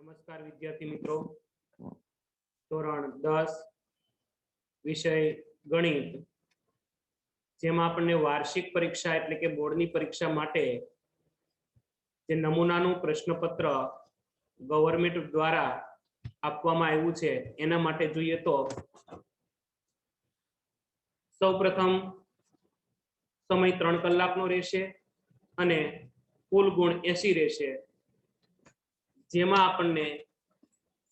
નમસ્કાર વિદ્યાર્થી મિત્રો, ધોરણ 10 વિષય ગણિત, જેમાં આપણને વાર્ષિક પરીક્ષા એટલે કે બોર્ડની પરીક્ષા માટે જે નમૂનાનું પ્રશ્નપત્ર ગવર્નમેન્ટ દ્વારા આપવામાં આવ્યું છે એના માટે જોઈએ તો સૌપ્રથમ સમય 3 કલાકનો રહેશે અને કુલ ગુણ 80 રહેશે, જેમાં આપણને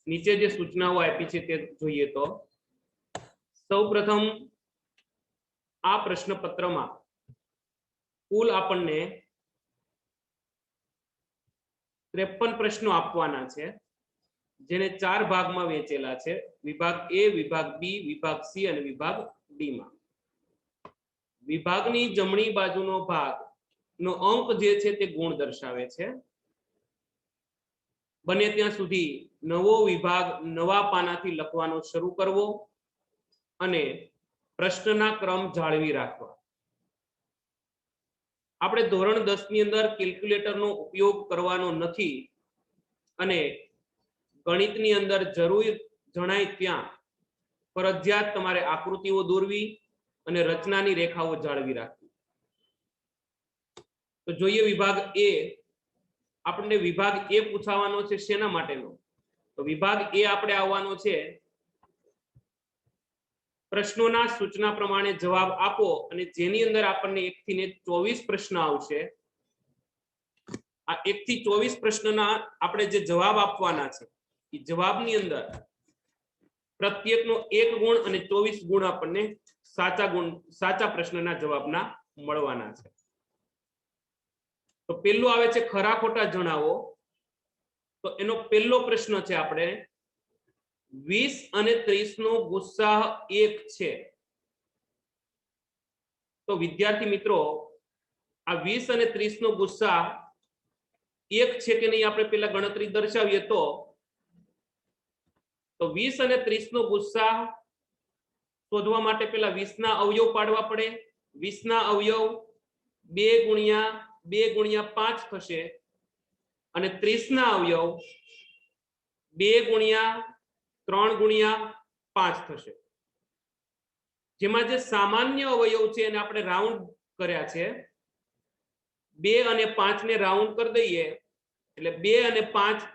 નીચે જે સૂચનાઓ આપી છે તે જોઈએ તો સૌપ્રથમ આ પ્રશ્નપત્રમાં કુલ આપણને 53 પ્રશ્નો આપવાના છે, જેને 4 ભાગમાં વહેંચેલા છે, વિભાગ એ, વિભાગ બી, વિભાગ સી અને વિભાગ ડી માં. વિભાગની જમણી બાજુનો ભાગનો અંક જે છે તે ગુણ દર્શાવે છે. બને ત્યાં સુધી નવો વિભાગ નવા પાનાથી લખવાનો શરૂ કરવો અને પ્રશ્નના ક્રમ જાળવી રાખવા. આપણે ધોરણ 10 ની અંદર કેલ્ક્યુલેટરનો ઉપયોગ કરવાનો નથી અને ગણિતની અંદર જરૂર જણાય ત્યાં ફરજિયાત તમારે આકૃતિઓ દોરવી અને રચનાની રેખાઓ જાળવી રાખવી. તો જોઈએ વિભાગ એ. આપણને વિભાગ એ પૂછવાનો છે શેના માટેનો? તો વિભાગ એ આપણે આવવાનો છે પ્રશ્નોના સૂચના પ્રમાણે જવાબ આપો, અને જેની અંદર આપણને 1 થી 24 પ્રશ્ન આવશે. આ 1 થી 24 પ્રશ્નના આપણે જે જવાબ આપવાના છે એ જવાબની અંદર પ્રત્યેકનો 1 ગુણ અને 24 ગુણ આપણને સાચા પ્રશ્નના જવાબના મળવાના છે. તો પહેલું આવે છે ખરા ખોટા જણાવો. તો એનો પહેલો પ્રશ્ન છે આપણે 20 અને 30 નો ગુસાઅ 1 છે. તો વિદ્યાર્થી મિત્રો, આ 20 અને 30 નો ગુસાઅ 1 છે કે નહીં આપણે પહેલા ગણતરી દર્શાવીએ તો 20 અને 30 નો ગુસાઅ શોધવા માટે પહેલા 20 ના અવયવ પાડવા પડે. 20 ના અવયવ 2 ગુણ્યા 2 ગુણ્યા 5 થશે અને 30 ના અવયવ 2 ગુણ્યા 3 ગુણ્યા 5 થશે. જેમાં જે સામાન્ય અવયવ છે એને આપણે રાઉન્ડ કર્યા છે. 2 અને 5 ને રાઉન્ડ કરી દઈએ એટલે 2 અને 5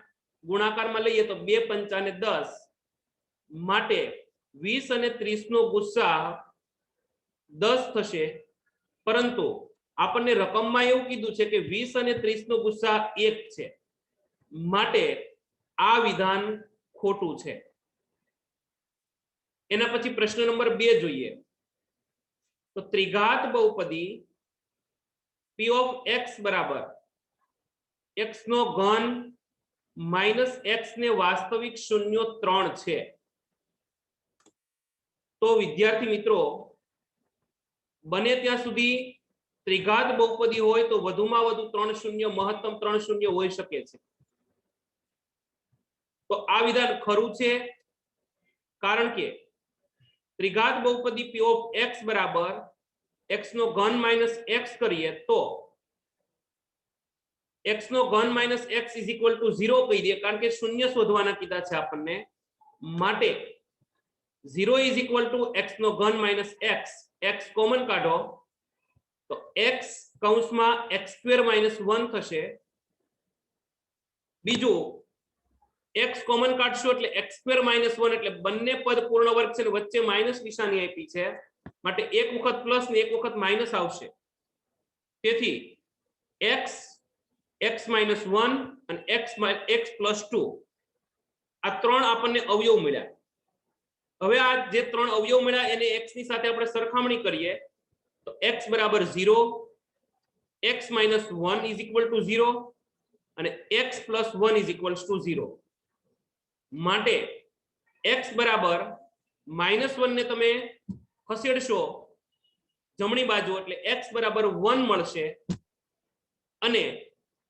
ગુણાકારમાં લઈએ તો 2 પંચા ને 10, માટે 20 અને 30 નો ગુસાઅ 10 થશે. પરંતુ આપણને રકમમાં એવું કીધું છે કે 20 અને 30 નો ગુસાઅ 1 છે, માટે આ વિધાન ખોટું છે. એના પછી પ્રશ્ન નંબર 2 જોઈએ તો ત્રિઘાત બહુપદી p of x બરાબર x નો ઘન માઈનસ x ને વાસ્તવિક શૂન્યો 3 છે. તો વિદ્યાર્થી મિત્રો, બને ત્યાં સુધી ત્રિઘાત બહુપદી હોય તો વધુમાં વધુ 3 શૂન્ય, મહત્તમ 3 શૂન્ય હોઈ શકે છે. તો આ વિધાન ખરું છે, કારણ કે ત્રિઘાત બહુપદી p of x બરાબર x નો ઘન માઈનસ x કરીએ તો x નો ઘન minus x is equal to 0 કહી દઈએ, કારણ કે શૂન્ય શોધવાના કીધા છે આપણને. માટે 0 ઇઝ ઇક્વલ ટુ x નો ઘન માઈનસ x, x કોમન કાઢો તો x કૌંસમાં x² માઈનસ 1 થશે. બીજું x કોમન કાઢશો એટલે x² માઈનસ 1 એટલે બંને પદ પૂર્ણ વર્ગ છે, વચ્ચે માઈનસ નિશાની આપી છે, માટે એક વખત પ્લસ ને એક વખત માઈનસ આવશે. તેથી x માઈનસ 1 અને x પ્લસ 2 આ 3 આપણને અવયવ મળ્યા. હવે આ જે 3 અવયવ મળ્યા એને x ની સાથે આપણે સરખામણી કરીએ તો x બરાબર 0, x minus 1 is equal to 0 અને x plus 1 is equal to 0. માટે x બરાબર -1 ને તમે ખસેડશો જમણી બાજુ એટલે x બરાબર 1 મળશે, અને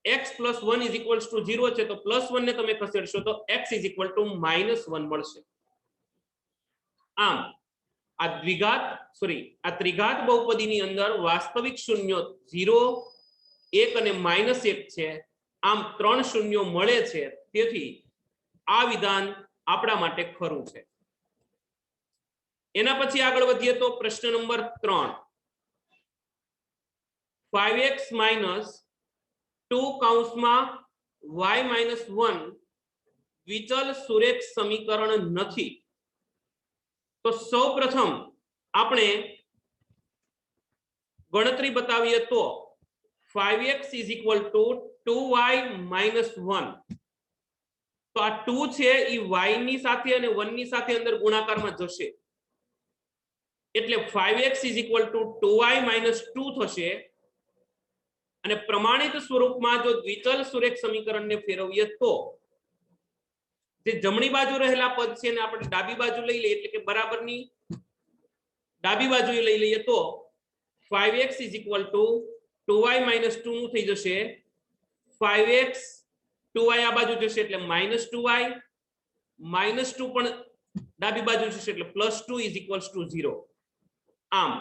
x plus 1 is equal to 0 છે તો પ્લસ 1 ને તમે ખસેડશો તો x ઇઝ ઇક્વલ ટુ -1 મળશે. આમ આ ત્રિઘાત બહુપદીની અંદર વાસ્તવિક શૂન્યો 0, 1 અને -1 છે. આમ 3 શૂન્યો મળે છે. તેથી આ વિધાન આપણા માટે ખરું છે. એના પછી આગળ વધીએ તો પ્રશ્ન નંબર 3, 5x - 2 કૌંસમાં y - 1 દ્વિચલ સુરેખ સમીકરણ નથી. તો સૌપ્રથમ આપણે ગણતરી બતાવીએ તો 5x = 2y - 1. તો આ 2 છે એ y ની સાથે અને 1 ની સાથે અંદર ગુણાકારમાં જશે એટલે 5x = 2y - 2 થશે. અને પ્રમાણિત સ્વરૂપમાં જો દ્વિચલ સુરેખ સમીકરણને ફેરવીએ તો જે જમણી બાજુ રહેલા પદ છે ને આપણે ડાબી બાજુ લઈ લઈએ એટલે કે બરાબરની ડાબી બાજુ લઈ લઈએ તો 5x = 2y - 2 નું થઈ જશે 5x 2y આ બાજુ જશે એટલે -2y -2 પણ ડાબી બાજુ જશે એટલે +2 = 0. આમ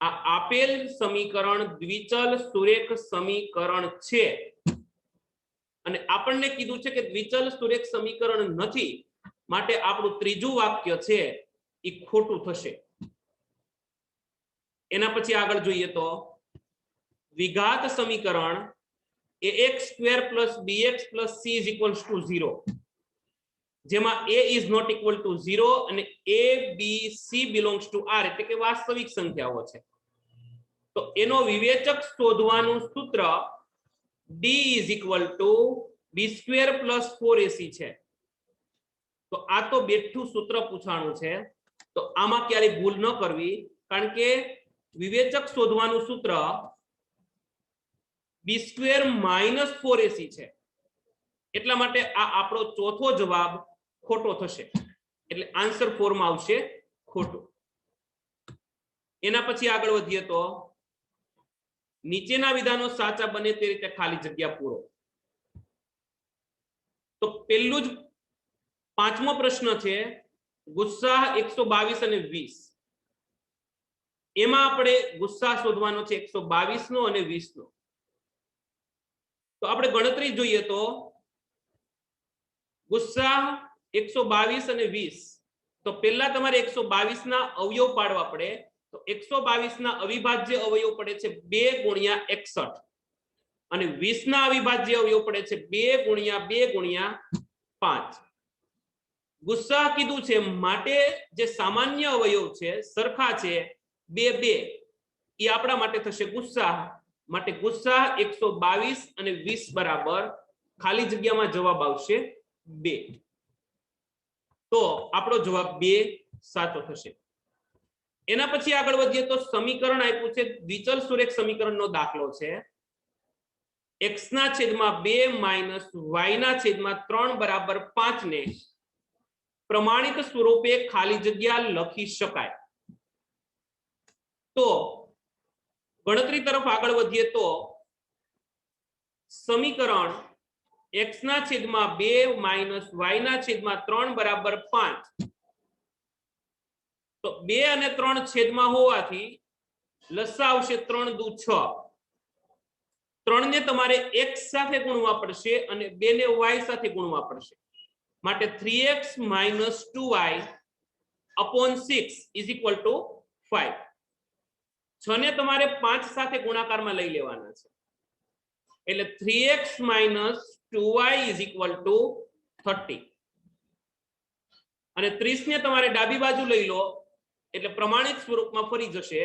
આ આપેલ સમીકરણ દ્વિચલ સુરેખ સમીકરણ છે અને આપણને કીધું છે કે દ્વિચલ સુરેખ સમીકરણ નથી માટે આપણું ત્રીજું વાક્ય છે એ ખોટું થશે. એના પછી આગળ જોઈએ તો દ્વિઘાત સમીકરણ ax² + bx + c = 0 જેમાં a is not equal to 0 અને a b c belongs to r એટલે કે વાસ્તવિક સંખ્યાઓ છે. તો એનો વિવેચક શોધવાનું સૂત્ર d = b² + 4ac છે. તો આ તો બેઠું સૂત્ર પૂછાણું છે તો આમાં ક્યારે ભૂલ ન કરવી કારણ કે વિવેચક શોધવાનું સૂત્ર b² - 4ac છે એટલા માટે આ આપણો ચોથો જવાબ ખોટો થશે એટલે આન્સર 4 માં આવશે ખોટું. એના પછી આગળ વધીએ તો નીચેના વિધાનો સાચા બને તે રીતે ખાલી જગ્યા પૂરો. તો પહેલું જ પાંચમો પ્રશ્ન છે ગુસ્સા 122 અને 20. એમાં આપણે ગુસ્સા શોધવાનો છે 122 નો અને 20 નો. તો આપણે ગણતરી જોઈએ તો ગુસ્સા 122 અને 20. તો પહેલા તમારે 122 ના અવયવ પાડવા પડે. તો 122 ના અવિભાજ્ય અવયવ પડે છે 2 × 61 અને 20 ના અવિભાજ્ય અવયવ પડે છે 2 × 2 × 5. ગુસ્સા કીધું છે માટે જે સામાન્ય અવયવ છે સરખા છે 2 2 એ આપણા માટે થશે ગુસ્સા માટે ગુસ્સા 122 અને 20 બરાબર ખાલી જગ્યામાં જવાબ આવશે 2. તો આપણો જવાબ 2 સાચો થશે. એના પછી આગળ વધીએ તો સમીકરણ આપ્યું છે દ્વિચલ સુરેખ સમીકરણનો દાખલો છે x² - 2 - y/3 = 5 ને પ્રમાણિત સ્વરૂપે ખાલી જગ્યા લખી શકાય. તો ગણતરી તરફ આગળ વધીએ તો સમીકરણ x² - 2 - y/3 = 5. તો 2 અને 3 છેદમાં હોવાથી લસા આવશે 3 દુ 6. 3 ને તમારે x સાથે ગુણવા પડશે અને 2 ને y સાથે ગુણવા પડશે માટે 3x - 2y / 6 = 5. 6 ને તમારે 5 સાથે ગુણાકારમાં લઈ લેવાના છે એટલે 3x - 2y = 30 અને 30 ને તમારે ડાબી બાજુ લઈ લો એટલે પ્રમાણિત સ્વરૂપમાં ફરી જશે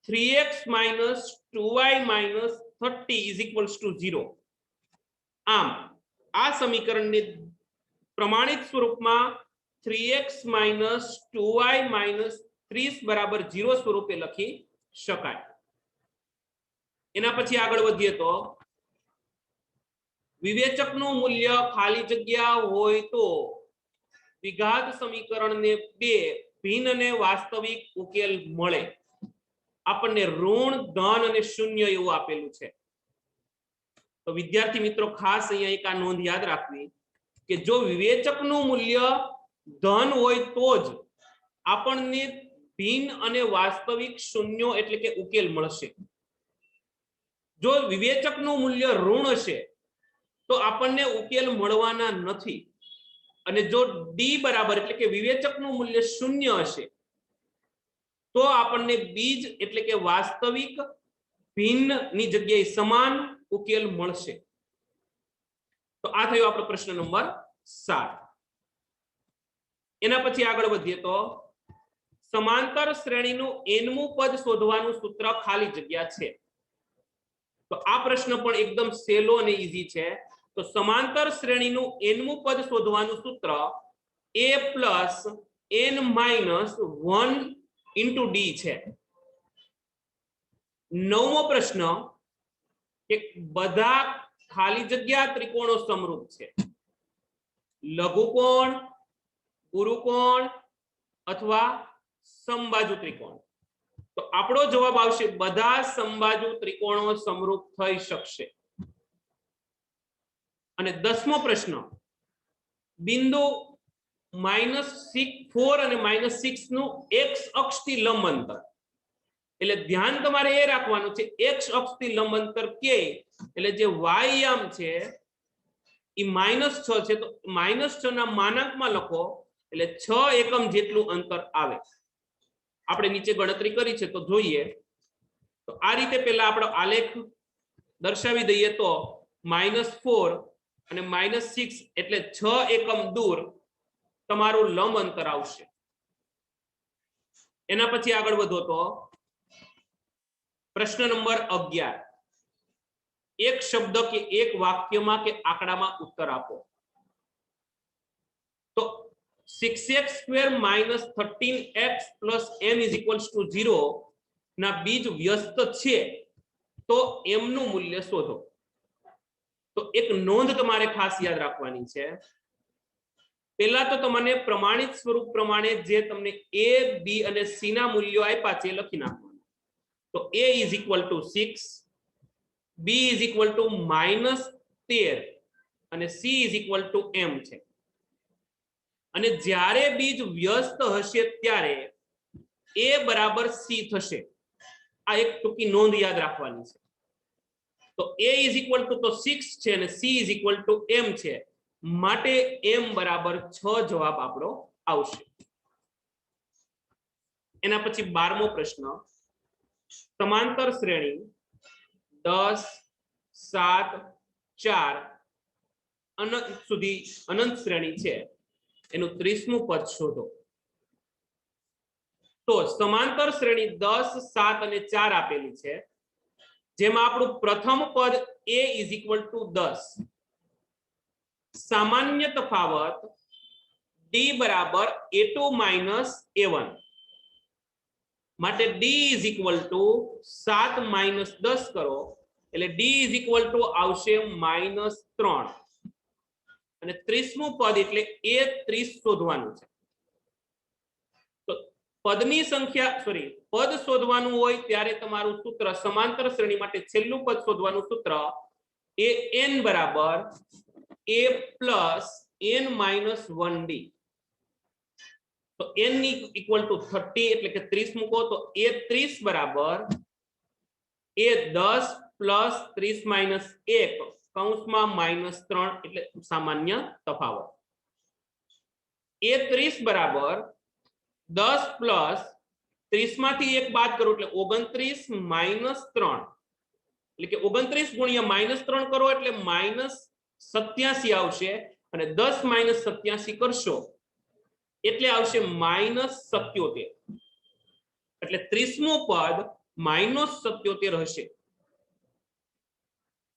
3x - 2y - 30 = 0. આમ આ સમીકરણને પ્રમાણિત સ્વરૂપમાં 3x - 2y - 30 = 0 સ્વરૂપે લખી શકાય. એના પછી આગળ વધીએ તો વિવેચકનું મૂલ્ય ખાલી જગ્યા હોય તો દ્વિઘાત સમીકરણને 2 ભિન્ન અને વાસ્તવિક ઉકેલ મળે. આપણને ઋણ ધન અને શૂન્ય એવું આપેલું છે. તો વિદ્યાર્થી મિત્રો ખાસ અહીંયા એક આ નોંધ યાદ રાખવી કે જો વિવેચકનું મૂલ્ય ધન હોય તો જ આપણને ભિન્ન અને વાસ્તવિક શૂન્યો એટલે કે ઉકેલ મળશે. જો વિવેચકનું મૂલ્ય ઋણ હશે તો આપણને ઉકેલ મળવાના નથી. અને જો ડી બરાબર એટલે કે વિવેચકનું મૂલ્ય શૂન્ય હશે તો આપણને બીજ એટલે કે વાસ્તવિક ભિન્ન ની જગ્યાએ સમાન ઉકેલ મળશે. તો આ થયો આપણો પ્રશ્ન નંબર 7. એના પછી આગળ વધીએ તો સમાંતર શ્રેણીનું nમું પદ શોધવાનું સૂત્ર ખાલી જગ્યા છે. તો આ પ્રશ્ન પણ એકદમ સહેલો અને ઈઝી છે. તો સમાંતર શ્રેણીનું nમું પદ શોધવાનું સૂત્ર a + n - 1 * d છે. 9મો પ્રશ્ન કે બધા ખાલી જગ્યા ત્રિકોણો સમરૂપ છે. લઘુકોણ, ગુરુકોણ અથવા સમબાજુ ત્રિકોણ. તો આપણો જવાબ આવશે બધા સમબાજુ ત્રિકોણો સમરૂપ થઈ શકશે. અને 10મો પ્રશ્ન બિંદુ -4 અને -6 નું x અક્ષથી લંબ અંતર. એટલે ધ્યાન તમારે એ રાખવાનું છે x અક્ષથી લંબ અંતર કે એટલે જે y યામ છે એ -6 છે. તો -6 ના માનાંકમાં લખો એટલે 6 એકમ જેટલું અંતર આવે. આપણે નીચે ગણતરી કરી છે તો જોઈએ. તો આ રીતે પહેલા આપણો આલેખ દર્શાવી દઈએ તો -4 અને -6 એટલે 6 એકમ દૂર તમારું લંબ અંતર આવશે. એના પછી આગળ વધો તો પ્રશ્ન નંબર 11. એક શબ્દ કે એક વાક્યમાં કે આંકડામાં ઉત્તર આપો. તો 6x² - 13x + m = 0 ના બીજ વ્યસ્ત છે તો m નું મૂલ્ય શોધો. તો એક નોંધ તમારે ખાસ યાદ રાખવાની છે. પહેલા તો તમને પ્રમાણિત સ્વરૂપ પ્રમાણે જે તમને a, b અને c ના મૂલ્યો આપ્યા છે લખી નાખવાનું. તો a = 6, b = -13 અને c = m છે. અને જ્યારે બીજ વ્યસ્ત હશે ત્યારે a બરાબર c થશે. આ એક ટૂંકી નોંધ યાદ રાખવાની છે. તો a = તો 6 છે અને c = m છે. માટે m બરાબર 6 જવાબ આપણો આવશે. એના પછી 12મો પ્રશ્ન સમાંતર શ્રેણી 10, 7, 4 અનંત સુધી અનંત શ્રેણી છે એનું 30મું પદ શોધો. તો સમાંતર શ્રેણી 10, 7 અને 4 આપેલી છે જેમાં આપણું પ્રથમ પદ a = 10. સામાન્ય તફાવત d બરાબર a2 - a1 માટે d = 7 - 10 કરો એટલે d = આવશે -3 અને 30મું પદ એટલે a30 શોધવાનું છે. તો પદની સંખ્યા પદ શોધવાનું હોય ત્યારે તમારું સૂત્ર સમાંતર શ્રેણી માટે છેલ્લું પદ શોધવાનું સૂત્ર an બરાબર a + n - 1d. તો n = 30 એટલે કે 30 મૂકો તો a30 બરાબર a10 + 30 - 1 કૌંસમાં -3 એટલે સામાન્ય તફાવત. a30 બરાબર 10 + 30 માંથી 1 બાદ કરો એટલે 29 - 3 એટલે કે 29 × -3 કરો એટલે -87 આવશે અને 10 - 87 કરશો એટલે આવશે -77 એટલે 30મું પદ -77 હશે.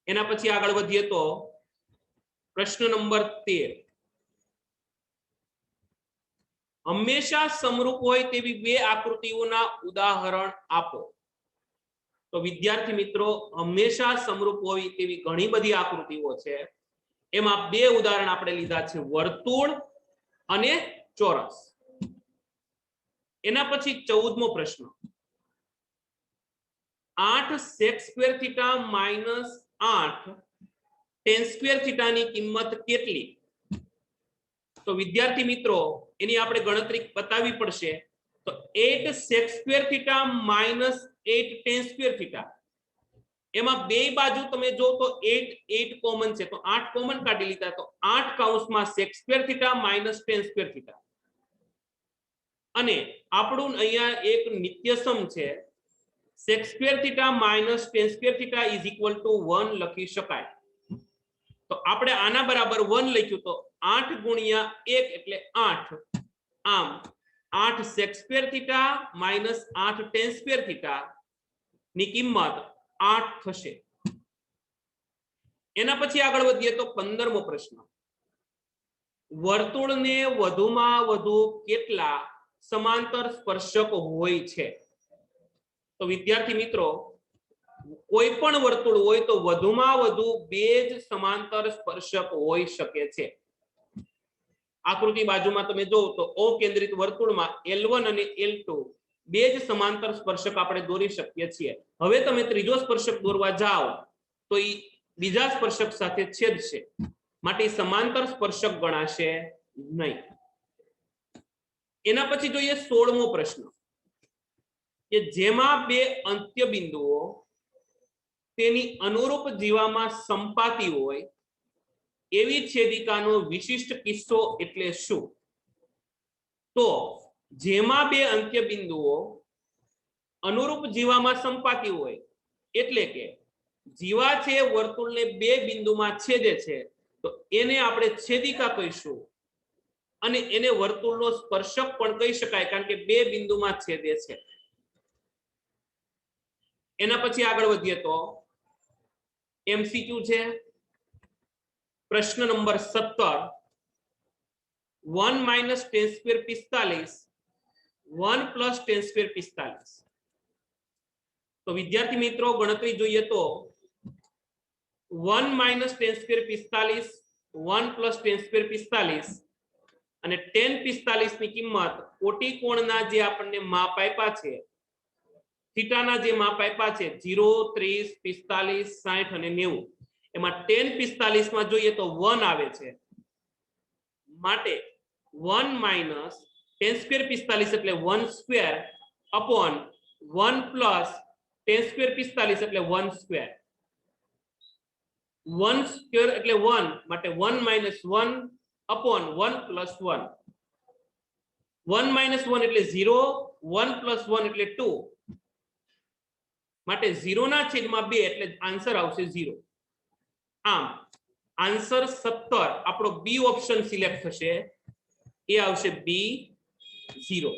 એના પછી આગળ વધીએ તો પ્રશ્ન નંબર 13. હંમેશા સમરૂપ હોય તેવી બે આકૃતિઓના ઉદાહરણ આપો. તો વિદ્યાર્થી મિત્રો હંમેશા સમરૂપ હોય તેવી ઘણી બધી આકૃતિઓ છે. એમાં બે ઉદાહરણ આપણે લીધા છે વર્તુળ અને ચોરસ. એના પછી 14મો પ્રશ્ન 8 sec² θ - 8 tan² θ ની કિંમત કેટલી? તો વિદ્યાર્થી મિત્રો એની આપણે ગણતરી બતાવવી પડશે. તો 8 sec² θ - 8 tan² θ એમાં બે બાજુ તમે જો તો 8 કોમન છે તો 8 કોમન કાઢી લીધા તો 8 કૌંસમાં sec square theta minus tan square theta અને આપણું અહીંયા એક નિત્યસમ છે sec square theta minus tan square theta is equal to 1 લખી શકાય તો આપણે આના બરાબર 1 લખ્યું તો 8 ગુણ્યા 1 એટલે 8 આમ 8 sec square theta minus 8 tan square theta ની કિંમત 8 થશે એના પછી આગળ વધીએ તો 15મો પ્રશ્ન વર્તુળને વધુમાં વધુ કેટલા સમાંતર સ્પર્શક હોય છે તો વિદ્યાર્થી મિત્રો કોઈ પણ વર્તુળ હોય તો વધુમાં વધુ બે જ સમાંતર સ્પર્શક હોઈ શકે છે આકૃતિ બાજુમાં તમે જો તો ઓ કેન્દ્રિત વર્તુળમાં L1 અને L2 બે જ સમાંતર સ્પર્શક આપણે દોરી શકીએ છીએ હવે તમે ત્રીજો સ્પર્શક દોરવા જાઓ તો ઈ બીજા સ્પર્શક સાથે છેદશે માટે સમાંતર સ્પર્શક ગણાશે નહીં એના પછી જોઈએ 16મો પ્રશ્ન કે જેમાં બે અંત્ય બિંદુઓ તેની અનુરૂપ જીવામાં સંપાતી હોય એવી છેદિકાનો વિશિષ્ટ કિસ્સો એટલે શું તો જેમાં બે અંત્ય બિંદુઓ અનુરૂપ જીવામાં સંપાતી હોય એટલે કે જીવા છે વર્તુળને બે બિંદુમાં છેદે છે તો એને આપણે છેદિકા કહીશું અને એને વર્તુળનો સ્પર્શક પણ કહી શકાય કારણ કે બે બિંદુમાં છેદે છે એના પછી આગળ વધીએ તો એમસીક્યુ છે પ્રશ્ન number 17 1 minus tan square 45 1 plus tan square 45 તો વિદ્યાર્થી મિત્રો ગણતરી જોઈએ તો 1 minus tan square 45 1 plus tan square 45 અને tan 45 ની કિંમત કોટી કોણના જે આપણને માપ આપ્યા છે થીટાના જે માપ આપ્યા છે 0 30 45 60 અને 90 એમાં tan 45 માં જોઈએ તો 1 આવે છે માટે 1 માઇનસ tan સ્ક્વેર 45 એટલે 1 square upon 1 plus tan square 45 એટલે 1 સ્ક્વેર 1 સ્ક્વેર એટલે 1 માટે 1 માઇનસ 1 અપોન 1 પ્લસ 1 1 માઇનસ 1 એટલે 0 1 પ્લસ 1 એટલે 2 માટે 0 ના છેદમાં 2 એટલે આન્સર આવશે 0 આમ આન્સર 17 આપણો બી ઓપ્શન સિલેક્ટ થશે એ આવશે બી 0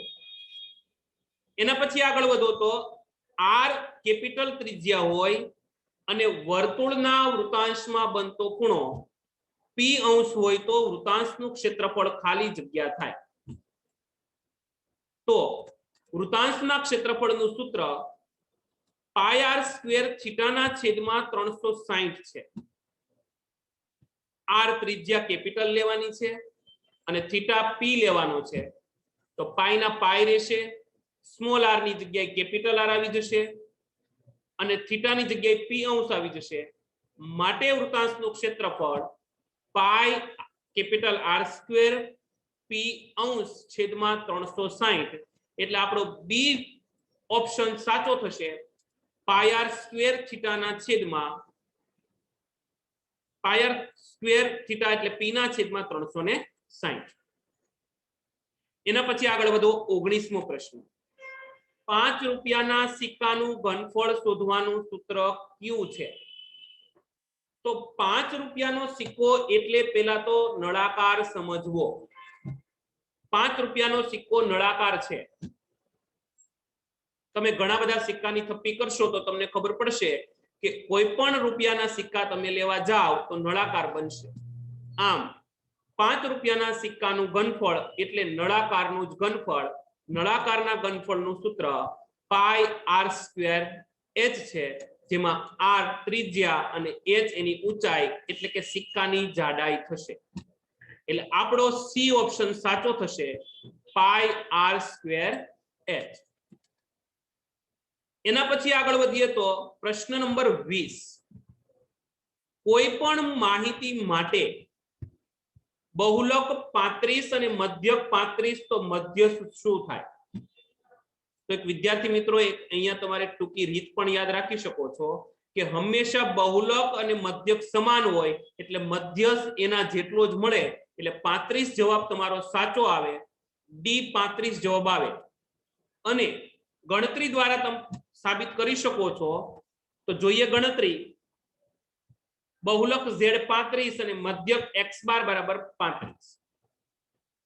એના પછી આગળ વધો તો આર કેપિટલ ત્રિજ્યા હોય અને વર્તુળના વૃતાંશમાં બનતો ખૂણો પી અંશ હોય તો વૃતાંશનું ક્ષેત્રફળ ખાલી જગ્યા થાય તો વૃતાંશના ક્ષેત્રફળનું સૂત્ર પાઈ આર સ્ક્વેર થીટાના છેદમાં 360 છે આર ત્રિજ્યા કેપિટલ લેવાની છે અને થીટા પી લેવાનો છે તો પાઈ ના પાઈ રહેશે સ્મોલ આર ની જગ્યાએ કેપિટલ આર આવી જશે અને થીટાની જગ્યાએ પી અંશ આવી જશે માટે વૃતાંશનું ક્ષેત્રફળ પાઈ કેપિટલ આર સ્ક્વેર પી અંશ છેદમાં 360 એટલે આપણો બી ઓપ્શન સાચો થશે પાઈ આર સ્ક્વેર થીટાના છેદમાં પાઈ આર સ્ક્વેર થીટા એટલે પી ના છેદમાં 360 એના પછી આગળ વધો 19મો પ્રશ્ન 5 રૂપિયાના સિક્કાનું ઘનફળ શોધવાનું સૂત્ર કયું છે તો 5 રૂપિયાનો સિક્કો એટલે પહેલા તો નળાકાર સમજવો 5 રૂપિયાનો સિક્કો નળાકાર છે તમે ઘણા બધા સિક્કાની થપ્પી કરશો તો તમને ખબર પડશે કે કોઈ પણ રૂપિયાના સિક્કા તમે લેવા જાઓ તો નળાકાર બનશે આમ 5 રૂપિયાના સિક્કાનું ઘનફળ એટલે નળાકારનું જ ઘનફળ નળાકારના ઘનફળનું સૂત્ર પાઈ આર સ્ક્વેર h છે જેમાં r ત્રિજ્યા અને h એની ઊંચાઈ એટલે કે સિક્કાની જાડાઈ થશે એટલે આપણો સી ઓપ્શન સાચો થશે પાઈ આર સ્ક્વેર h એના પછી આગળ વધીએ તો પ્રશ્ન નંબર 20 કોઈ પણ માહિતી માટે બહુલક 35 અને મધ્યક 35 તો મધ્ય શું થાય તો એક વિદ્યાર્થી મિત્રો એક અહીંયા તમારે ટૂંકી રીત પણ યાદ રાખી શકો છો કે હંમેશા બહુલક અને મધ્યક સમાન હોય એટલે મધ્યસ્થ એના જેટલો જ મળે એટલે 35 જવાબ તમારો સાચો આવે ડી 35 જવાબ આવે અને ગણતરી દ્વારા તમે સાબિત કરી શકો છો તો જોઈએ ગણતરી બહુલક z 35 અને મધ્યક x બાર બરાબર 35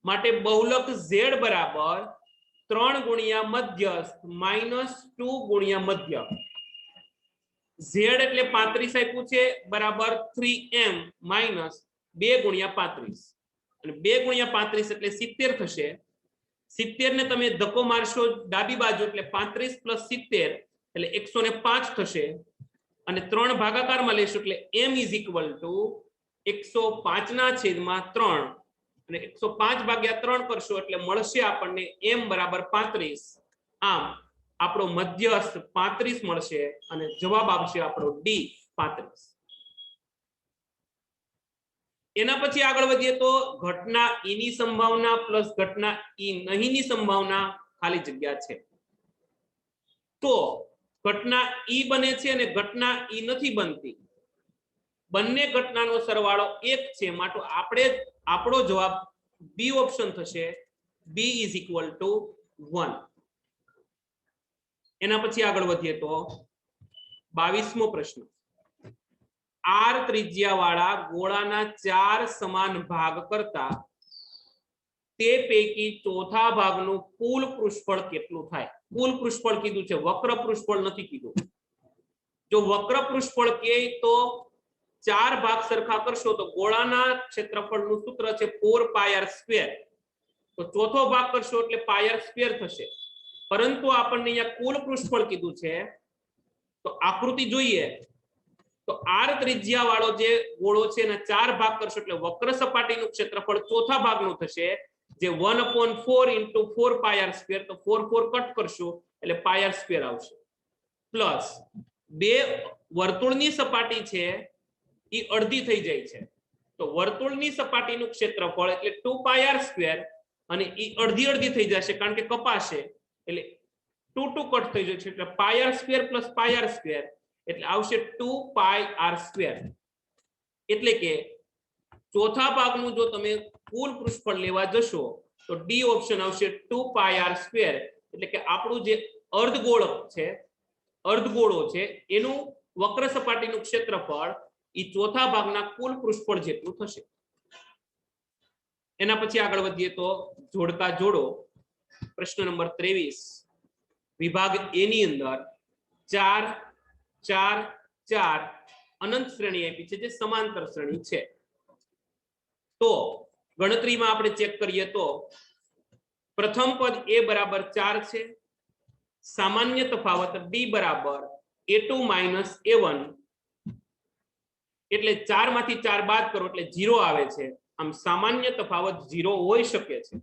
માટે બહુલક z બરાબર 3 ગુણ્યા મધ્યસ્થ -2 ગુણ્યા મધ્યક z એટલે 35 આપ્યું છે બરાબર 3m માઈનસ 2 ગુણ્યા 35 અને 2 ગુણ્યા 35 એટલે 70 થશે 70 ને તમે ધક્કો મારશો ડાબી બાજુ એટલે 35 + 70 એટલે 105 થશે અને 3 ભાગાકારમાં લેશું એટલે m = 105 ના છેદમાં 3 અને 105 ભાગ્યા 3 કરશો એટલે મળશે આપણને m બરાબર 35 આમ આપણો મધ્યસ્થ 35 મળશે અને જવાબ આવશે આપણો ડી 35 એના પછી આગળ વધીએ તો ઘટના ઈ ની સંભાવના પ્લસ ઘટના ઈ નહીંની સંભાવના ખાલી જગ્યા છે તો ઘટના ઈ બને છે અને ઘટના ઈ નથી બનતી બંને ઘટનાનો સરવાળો 1 છે માટે આપણો જવાબ બી ઓપ્શન થશે બી = 1 એના પછી આગળ વધીએ તો 22મો પ્રશ્ન r ત્રિજ્યાવાળા ગોળાના 4 સમાન ભાગ કરતા તે પૈકી ચોથા ભાગનું કુલ પૃષ્ઠફળ કેટલું થાય કુલ પૃષ્ઠફળ કીધું છે વક્ર પૃષ્ઠફળ નથી કીધું જો વક્ર પૃષ્ઠફળ કહે તો 4 ભાગ સરખા કરશો તો ગોળાના ક્ષેત્રફળનું સૂત્ર છે 4πr². તો ચોથો ભાગ કરશો એટલે πr² થશે પરંતુ આપણને અહીંયા કુલ પૃષ્ઠફળ કીધું છે તો આકૃતિ જોઈએ તો r ત્રિજ્યા વાળો જે ગોળો છે એના 4 ભાગ કરશો એટલે વક્ર સપાટીનું ક્ષેત્રફળ ચોથા ભાગનું થશે જે 1/4 * 4πr² તો 4 કટ કરશો એટલે πr² આવશે પ્લસ બે વર્તુળની સપાટી છે ઈ અડધી થઈ જાય છે તો વર્તુળની સપાટીનું ક્ષેત્રફળ એટલે 2πr² અને ઈ અડધી થઈ જશે કારણ કે કપાશે એટલે 2 કટ થઈ જશે એટલે πr² + πr² એટલે આવશે 2πr². એટલે કે ચોથા ભાગનું જો તમે કુલ પૃષ્ઠફળ લેવા જશો તો ડી ઓપ્શન આવશે 2πr². એટલે કે આપણું જે અર્ધગોળો છે એનું વક્ર સપાટીનું ક્ષેત્રફળ ઈ ચોથા ભાગના કુલ પૃષ્ઠફળ જેટલું થશે. એના પછી આગળ વધીએ તો જોડકા જોડો પ્રશ્ન નંબર 23 વિભાગ એ ની અંદર 4 4 4 અનંત શ્રેણી આપી છે જે સમાંતર શ્રેણી છે તો ગણતરીમાં આપણે ચેક કરીએ તો પ્રથમ પદ a બરાબર 4 છે સામાન્ય તફાવત d બરાબર a2 - a1 એટલે 4 માંથી 4 બાદ કરો એટલે 0 આવે છે આમ સામાન્ય તફાવત 0 હોઈ શકે છે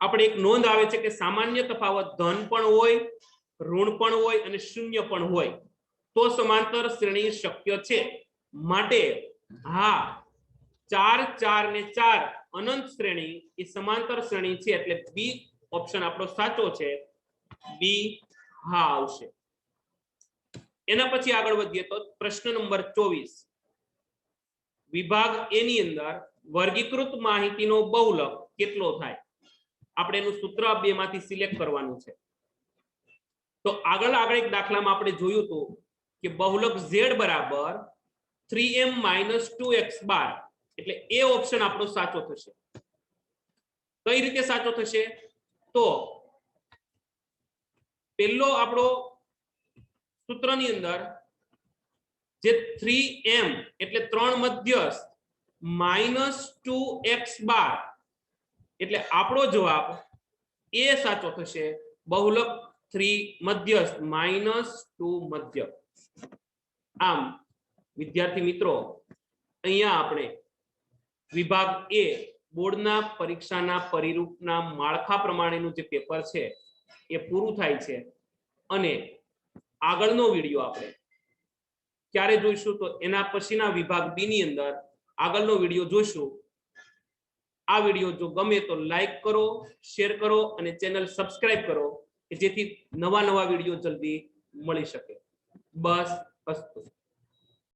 આપણે એક નોંધ આવે છે કે સામાન્ય તફાવત ધન પણ હોય ઋણ પણ હોય અને શૂન્ય પણ હોય તો સમાંતર શ્રેણી શક્ય છે માટે હા 4 4 ને 4 અનંત શ્રેણી એ સમાંતર શ્રેણી છે એટલે બી ઓપ્શન આપણો સાચો છે બી હા આવશે. એના પછી આગળ વધીએ તો પ્રશ્ન નંબર 24 વિભાગ એ ની અંદર વર્ગીકૃત માહિતીનો બહુલક કેટલો થાય આપણે એનું સૂત્ર બે માંથી સિલેક્ટ કરવાનું છે તો આગળ એક દાખલામાં આપણે જોયું હતું કે બહુલક z બરાબર 3m - 2x બાર એટલે એ ઓપ્શન આપણો સાચો થશે. કઈ રીતે સાચો થશે તો પહેલો આપણો સૂત્રની અંદર જે 3m એટલે 3 મધ્યસ્થ -2x બાર એટલે આપણો જવાબ એ સાચો થશે બહુલક 3 મધ્યસ્થ -2 મધ્યક. આમ વિદ્યાર્થી મિત્રો અહીંયા આપણે વિભાગ એ બોર્ડના પરીક્ષાના પરિરૂપના માળખા પ્રમાણેનું જે પેપર છે એ પૂરું થાય છે અને આગળનો વિડિયો આપણે ક્યારે જોઈશું તો એના પછીના વિભાગ બી ની અંદર આગળનો વિડિયો જોઈશું. આ વિડિયો જો ગમે તો લાઈક કરો શેર કરો અને ચેનલ સબસ્ક્રાઇબ કરો કે જેથી નવા વિડિયો જલ્દી મળી શકે. બસ અસ્તુ.